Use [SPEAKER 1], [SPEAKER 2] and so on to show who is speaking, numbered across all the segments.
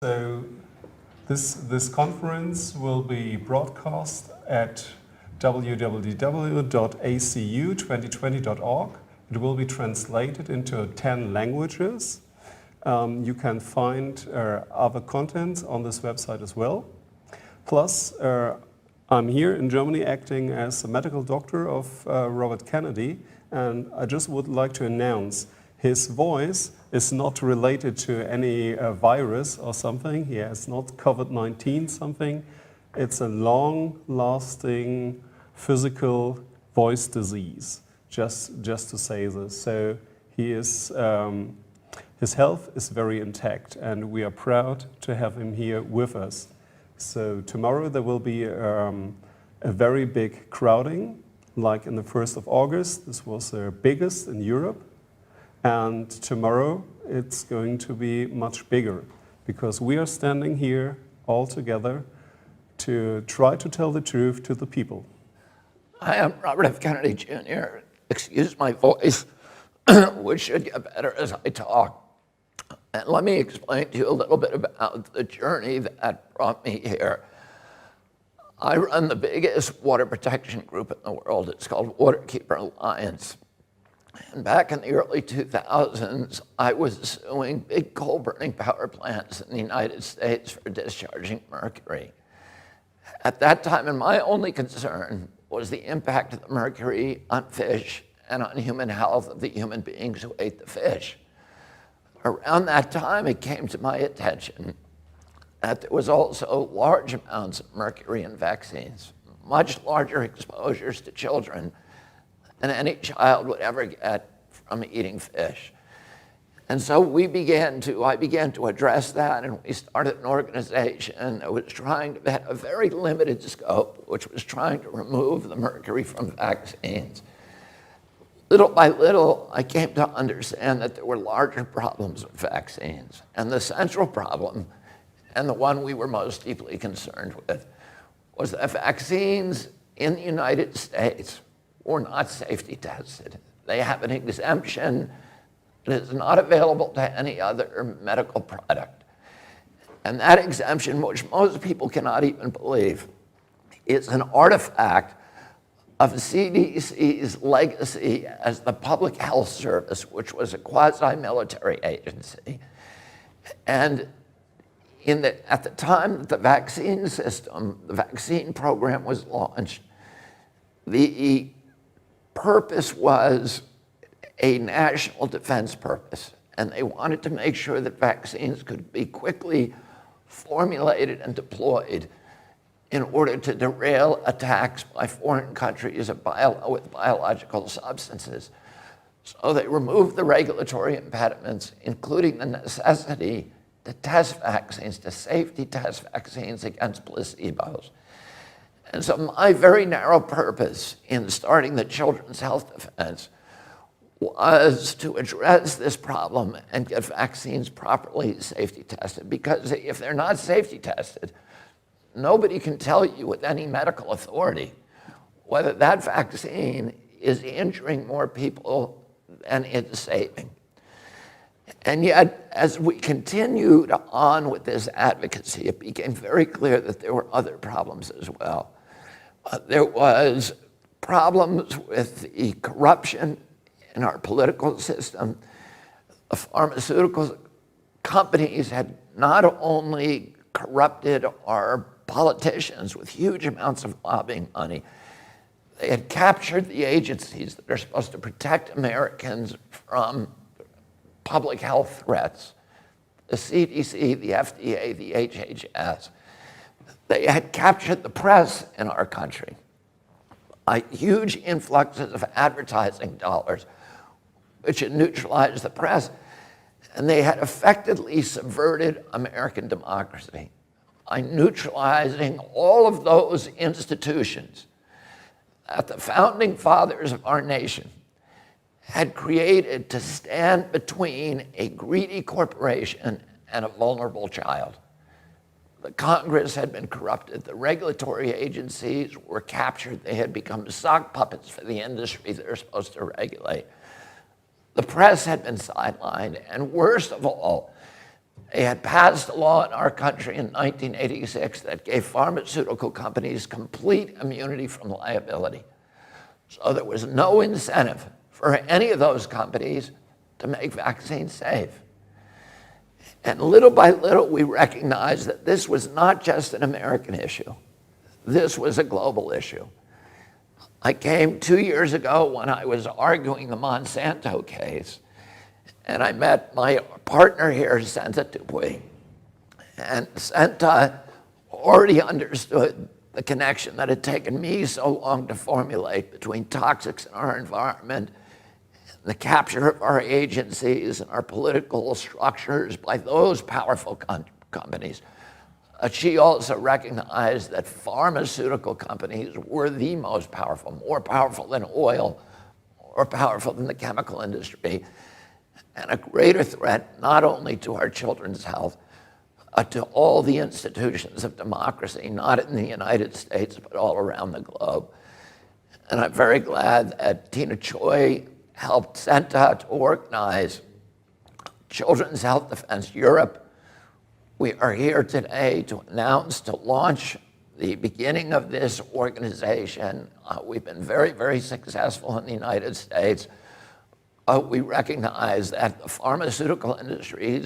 [SPEAKER 1] So this conference will be broadcast at www.acu2020.org. It will be translated into 10 languages. You can find other contents on this website as well. Plus, I'm here in Germany acting as a medical doctor of Robert Kennedy, and I just would like to announce his voice is not related to any virus or something. He has not COVID-19 something. It's a long-lasting physical voice disease, just to say this. So he is, his health is very intact, and we are proud to have him here with us. So tomorrow there will be a very big crowding, like in the 1st of August. This was the biggest in Europe. And tomorrow it's going to be much bigger, because we are standing here all together to try to tell the truth to the people.
[SPEAKER 2] I am Robert F. Kennedy, Jr. Excuse my voice, which should get better as I talk. And let me explain to you a little bit about the journey that brought me here. I run the biggest water protection group in the world. It's called Waterkeeper Alliance. And back in the early 2000s, I was suing big coal-burning power plants in the United States for discharging mercury. At that time, and my only concern was the impact of the mercury on fish and on human health of the human beings who ate the fish. Around that time, it came to my attention that there was also large amounts of mercury in vaccines, much larger exposures to children than any child would ever get from eating fish. And so I began to address that, and we started an organization that was trying to have a very limited scope, which was trying to remove the mercury from vaccines. Little by little, I came to understand that there were larger problems with vaccines. And the central problem, and the one we were most deeply concerned with, was that vaccines in the United States were not safety tested. They have an exemption that is not available to any other medical product. And that exemption, which most people cannot even believe, is an artifact of CDC's legacy as the Public Health Service, which was a quasi-military agency. And at the time that the vaccine system, the vaccine program was launched, the purpose was a national defense purpose, and they wanted to make sure that vaccines could be quickly formulated and deployed in order to derail attacks by foreign countries with biological substances. So they removed the regulatory impediments, including the necessity to test vaccines, to safety test vaccines against placebos. And so my very narrow purpose in starting the Children's Health Defense was to address this problem and get vaccines properly safety tested. Because if they're not safety tested, nobody can tell you with any medical authority whether that vaccine is injuring more people than it's saving. And yet, as we continued on with this advocacy, it became very clear that there were other problems as well. There was problems with the corruption in our political system. The pharmaceutical companies had not only corrupted our politicians with huge amounts of lobbying money, they had captured the agencies that are supposed to protect Americans from public health threats, the CDC, the FDA, the HHS. They had captured the press in our country by huge influxes of advertising dollars, which had neutralized the press. And they had effectively subverted American democracy by neutralizing all of those institutions that the founding fathers of our nation had created to stand between a greedy corporation and a vulnerable child. The Congress had been corrupted. The regulatory agencies were captured. They had become sock puppets for the industry they're supposed to regulate. The press had been sidelined. And worst of all, They had passed a law in our country in 1986 that gave pharmaceutical companies complete immunity from liability. So there was no incentive for any of those companies to make vaccines safe. And little by little, we recognized that this was not just an American issue. This was a global issue. I came 2 years ago when I was arguing the Monsanto case, and I met my partner here, Senta Dupuy. And Senta already understood the connection that had taken me so long to formulate between toxics in our environment, the capture of our agencies and our political structures by those powerful companies. She also recognized that pharmaceutical companies were the most powerful, more powerful than oil, more powerful than the chemical industry, and a greater threat not only to our children's health, to all the institutions of democracy, not in the United States, but all around the globe. And I'm very glad that Tina Choi helped Senta to organize Children's Health Defense Europe. We are here today to announce, to launch the beginning of this organization. We've been very, very successful in the United States. We recognize that the pharmaceutical industry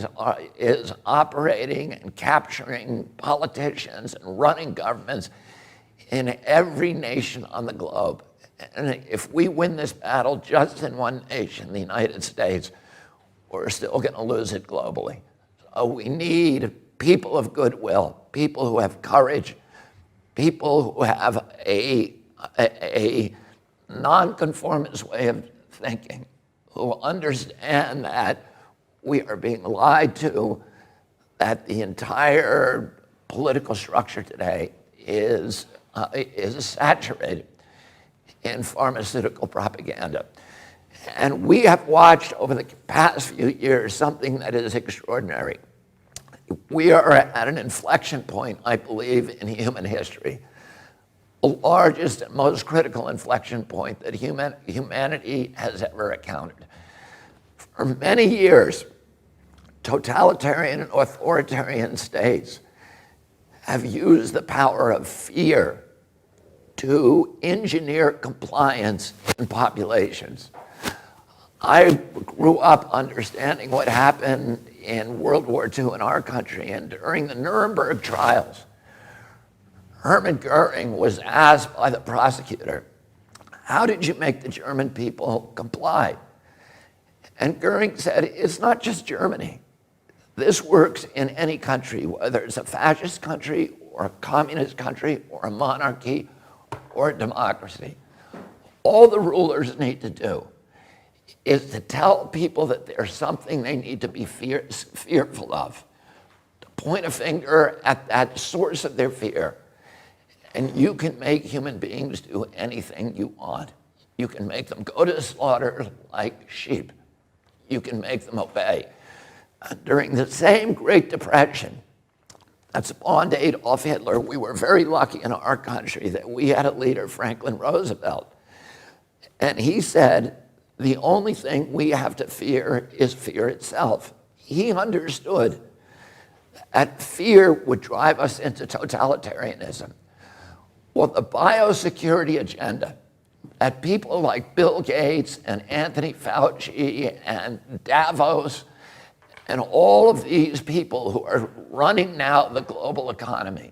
[SPEAKER 2] is operating and capturing politicians and running governments in every nation on the globe. And if we win this battle just in one nation, the United States, we're still going to lose it globally. So we need people of goodwill, people who have courage, people who have a nonconformist way of thinking, who understand that we are being lied to, that the entire political structure today is saturated in pharmaceutical propaganda. And we have watched over the past few years something that is extraordinary. We are at an inflection point, I believe, in human history. The largest and most critical inflection point that humanity has ever encountered. For many years, totalitarian and authoritarian states have used the power of fear to engineer compliance in populations. I grew up understanding what happened in World War II in our country, and during the Nuremberg trials, Hermann Goering was asked by the prosecutor, how did you make the German people comply? And Goering said, it's not just Germany. This works in any country, whether it's a fascist country or a communist country or a monarchy or a democracy. All the rulers need to do is to tell people that there's something they need to be fearful of, to point a finger at that source of their fear. And you can make human beings do anything you want. You can make them go to slaughter like sheep. You can make them obey. During the same Great Depression that spawned Adolf Hitler, we were very lucky in our country that we had a leader, Franklin Roosevelt. And he said, the only thing we have to fear is fear itself. He understood that fear would drive us into totalitarianism. Well, the biosecurity agenda that people like Bill Gates and Anthony Fauci and Davos and all of these people who are running now the global economy,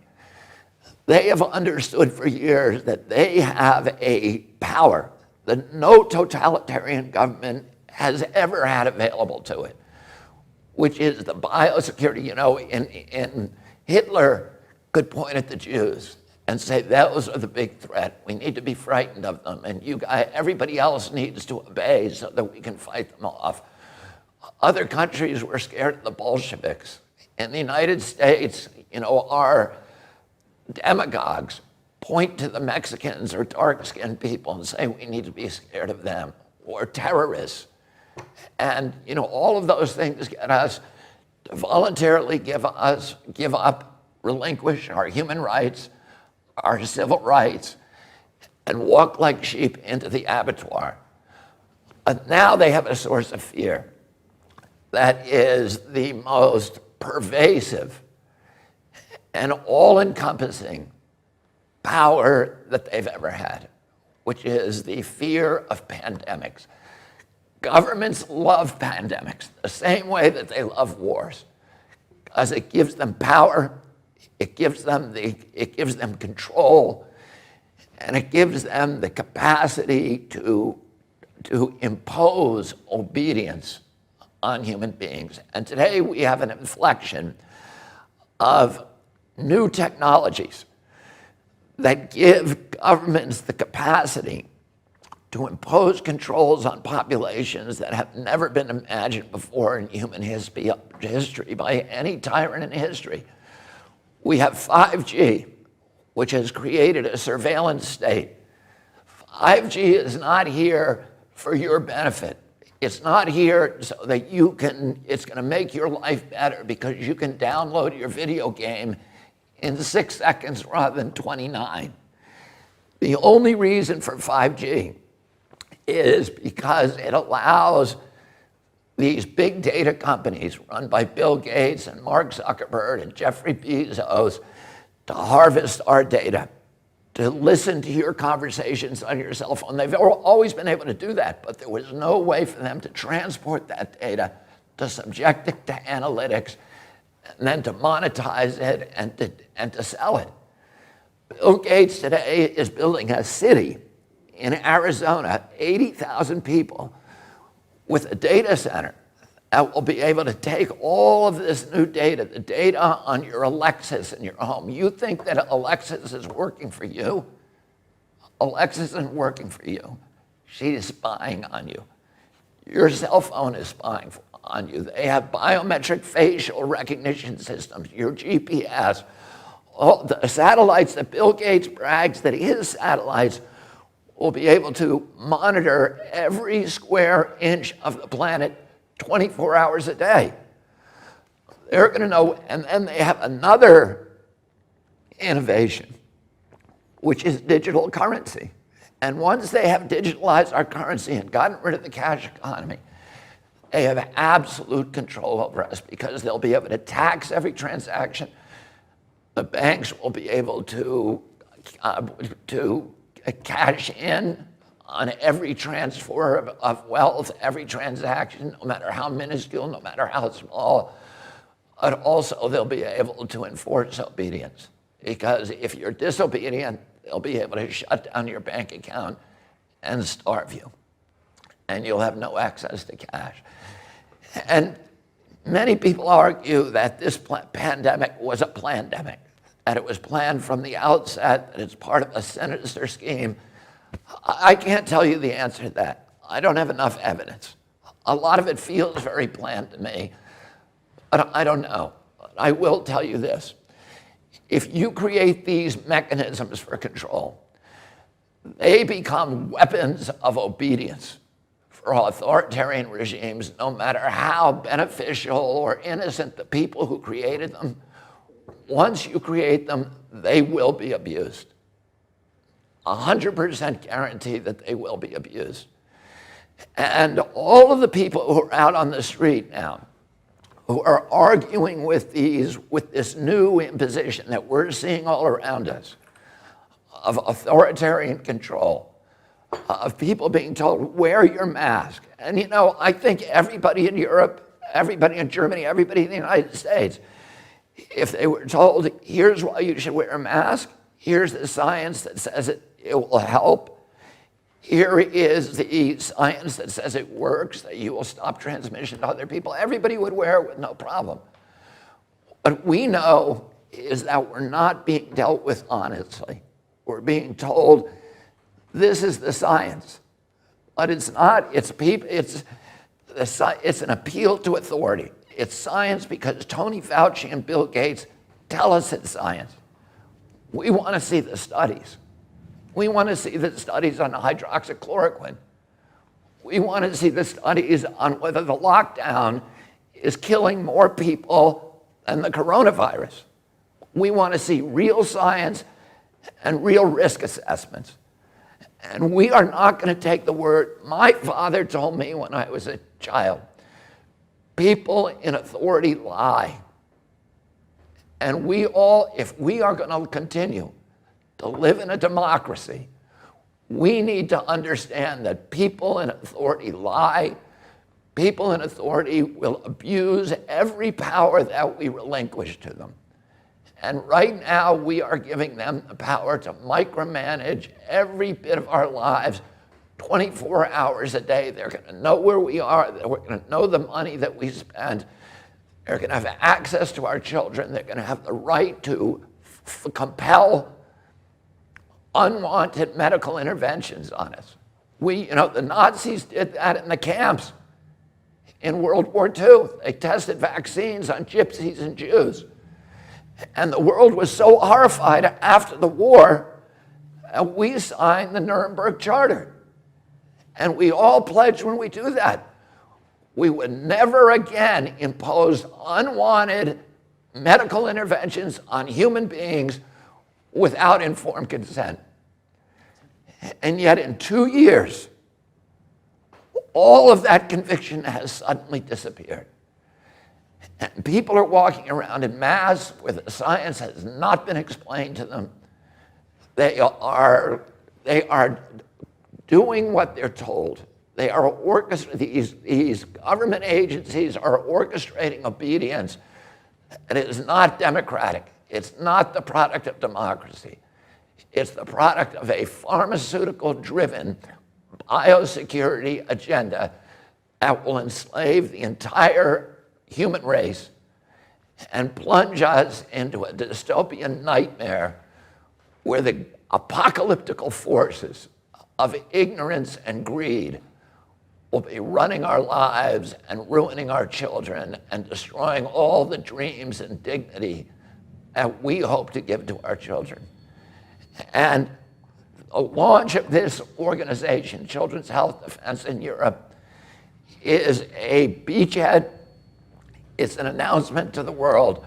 [SPEAKER 2] they have understood for years that they have a power that no totalitarian government has ever had available to it, which is the biosecurity. You know, in Hitler could point at the Jews and say, those are the big threat. We need to be frightened of them. And you guys, everybody else needs to obey so that we can fight them off. Other countries were scared of the Bolsheviks. In the United States, you know, our demagogues point to the Mexicans or dark-skinned people and say we need to be scared of them, or terrorists. And, you know, all of those things get us to voluntarily give up, relinquish our human rights, our civil rights, and walk like sheep into the abattoir. But now they have a source of fear that is the most pervasive and all-encompassing power that they've ever had, which is the fear of pandemics. Governments love pandemics the same way that they love wars, because it gives them power, it gives them control, and it gives them the capacity to impose obedience on human beings. And today we have an inflection of new technologies that give governments the capacity to impose controls on populations that have never been imagined before in human history by any tyrant in history. We have 5G, which has created a surveillance state. 5G is not here for your benefit. It's not here so that it's going to make your life better because you can download your video game in 6 seconds rather than 29. The only reason for 5G is because it allows these big data companies run by Bill Gates and Mark Zuckerberg and Jeffrey Bezos to harvest our data, to listen to your conversations on your cell phone. They've always been able to do that, but there was no way for them to transport that data, to subject it to analytics, and then to monetize it and to sell it. Bill Gates today is building a city in Arizona, 80,000 people, with a data center that will be able to take all of this new data, the data on your Alexis in your home. You think that Alexis is working for you? Alexis isn't working for you. She is spying on you. Your cell phone is spying on you. They have biometric facial recognition systems, your GPS, all the satellites that Bill Gates brags that his satellites will be able to monitor every square inch of the planet 24 hours a day. They're going to know, and then they have another innovation, which is digital currency. And once they have digitalized our currency and gotten rid of the cash economy, they have absolute control over us because they'll be able to tax every transaction. The banks will be able to cash in on every transfer of wealth, every transaction, no matter how minuscule, no matter how small. But also they'll be able to enforce obedience, because if you're disobedient, they'll be able to shut down your bank account and starve you, and you'll have no access to cash. And many people argue that this pandemic was a plandemic, that it was planned from the outset, that it's part of a sinister scheme. I can't tell you the answer to that. I don't have enough evidence. A lot of it feels very planned to me, but I don't know. I will tell you this. If you create these mechanisms for control, they become weapons of obedience for authoritarian regimes, no matter how beneficial or innocent the people who created them. Once you create them, they will be abused. 100% guarantee that they will be abused. And all of the people who are out on the street now, who are arguing with this new imposition that we're seeing all around us of authoritarian control, of people being told, wear your mask. And you know, I think everybody in Europe, everybody in Germany, everybody in the United States, if they were told, here's why you should wear a mask, here's the science that says it will help, here is the science that says it works, that you will stop transmission to other people, everybody would wear it with no problem. What we know is that we're not being dealt with honestly. We're being told, this is the science. But it's not, it's an appeal to authority. It's science because Tony Fauci and Bill Gates tell us it's science. We want to see the studies. We want to see the studies on hydroxychloroquine. We want to see the studies on whether the lockdown is killing more people than the coronavirus. We want to see real science and real risk assessments. And we are not going to take the word. My father told me when I was a child, people in authority lie. And we all, if we are going to continue to live in a democracy, we need to understand that people in authority lie. People in authority will abuse every power that we relinquish to them. And right now, we are giving them the power to micromanage every bit of our lives 24 hours a day. They're going to know where we are. They're going to know the money that we spend. They're going to have access to our children. They're going to have the right to compel unwanted medical interventions on us. The Nazis did that in the camps in World War II. They tested vaccines on gypsies and Jews. And the world was so horrified after the war, we signed the Nuremberg Charter. And we all pledged when we do that, we would never again impose unwanted medical interventions on human beings without informed consent. And yet in 2 years, all of that conviction has suddenly disappeared. And people are walking around in mass where the science has not been explained to them. They are doing what they're told. They are these government agencies are orchestrating obedience. And it is not democratic. It's not the product of democracy. It's the product of a pharmaceutical-driven biosecurity agenda that will enslave the entire human race and plunge us into a dystopian nightmare where the apocalyptical forces of ignorance and greed will be running our lives and ruining our children and destroying all the dreams and dignity that we hope to give to our children. And the launch of this organization, Children's Health Defense in Europe, is a beachhead. It's an announcement to the world,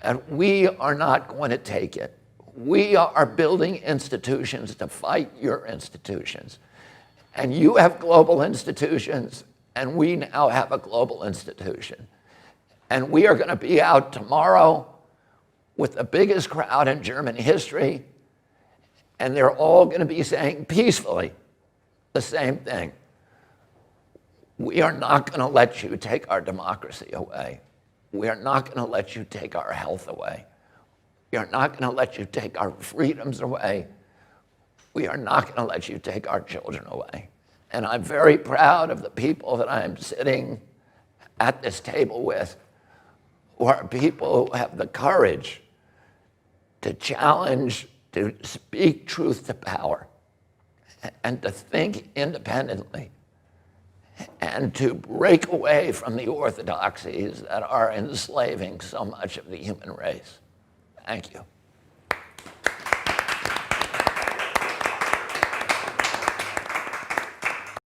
[SPEAKER 2] and we are not going to take it. We are building institutions to fight your institutions. And you have global institutions, and we now have a global institution. And we are going to be out tomorrow with the biggest crowd in German history, and they're all going to be saying peacefully the same thing. We are not going to let you take our democracy away. We are not going to let you take our health away. We are not going to let you take our freedoms away. We are not going to let you take our children away. And I'm very proud of the people that I'm sitting at this table with, who are people who have the courage to challenge, to speak truth to power, and to think independently, and to break away from the orthodoxies that are enslaving so much of the human race. Thank you.